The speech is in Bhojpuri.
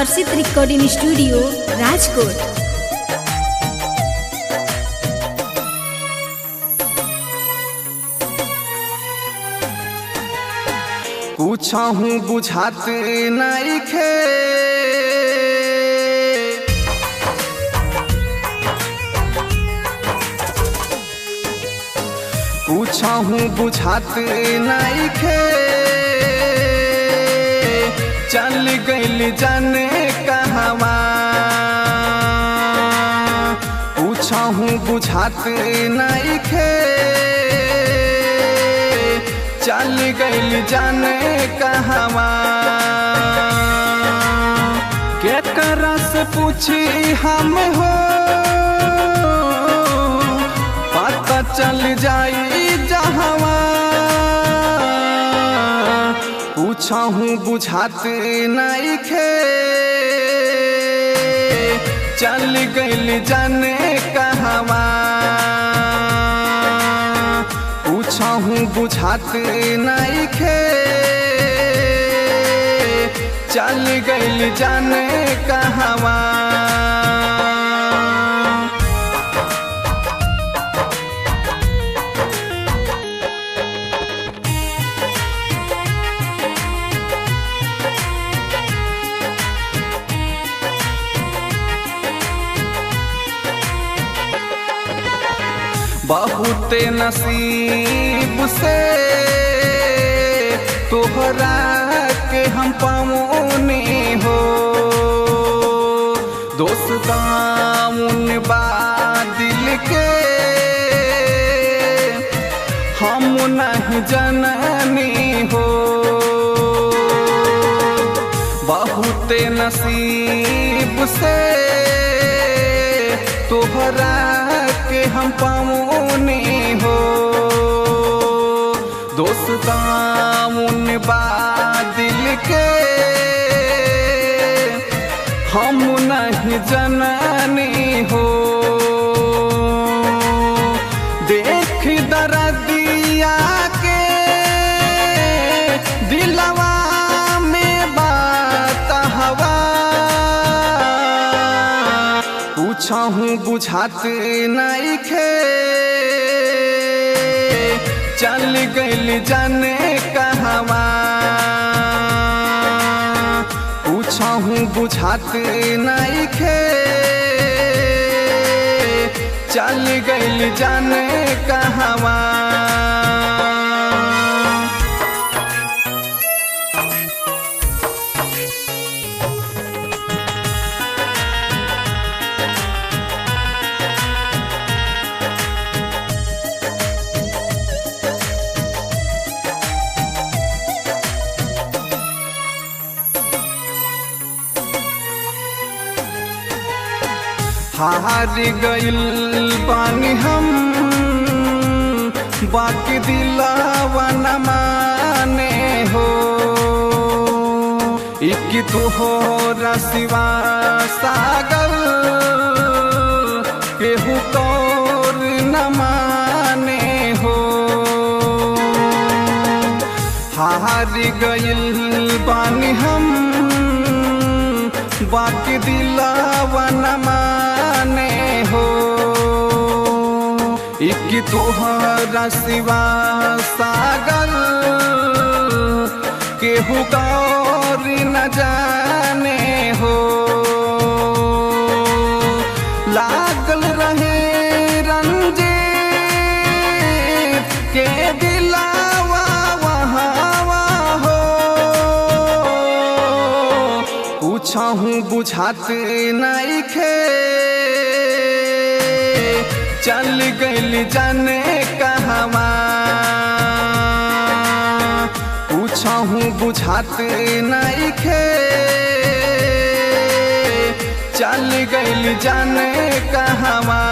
आकर्षित रिकॉर्डिंग स्टूडियो राजकोट। पूछहूँ बुझात नइखे पूछहूँ बुझात नइखे चल गइल जाने कहवा पूछहूँ बुझात नइखे चल गइल जाने कहवा केकरा से पूछी हम हो पता चल जाई जहवा पूछहूँ बुझात नइखे चल गइल जाने कहवा पूछहूँ बुझात नइखे चल गइल जाने कहवा बहुत नसीब से तोहरा के हम पाऊने हो दोस्तामुन बा दिल के हम नहीं जननी हो बहुत नसीब से तोहरा के हम पाऊने हो दोस्तामुन बा दिल के हम नहीं जननी हो देख दर्दिया के दिलवा में बात हवा पूछहूँ बुझात नइखे चल गइल जाने कहवा पूछहूँ बुझात नइखे चल गइल जाने कहवा हार गइल बानी हम बाकी दिलावा न माने हो एक तोहरा सिवा सागर केहू तोर न माने हो हार गइल बानी हम बाकी दिलावा न माने हो एक तोहरा सिवा सागर केहू गौर न जाने हो लागल रहे रंजीत के दिलावा वहाँ हो पूछहूँ बुझात नइखे चल गइल जाने कहवा पूछहूँ बुझात नइखे चल गइल जाने कहवा।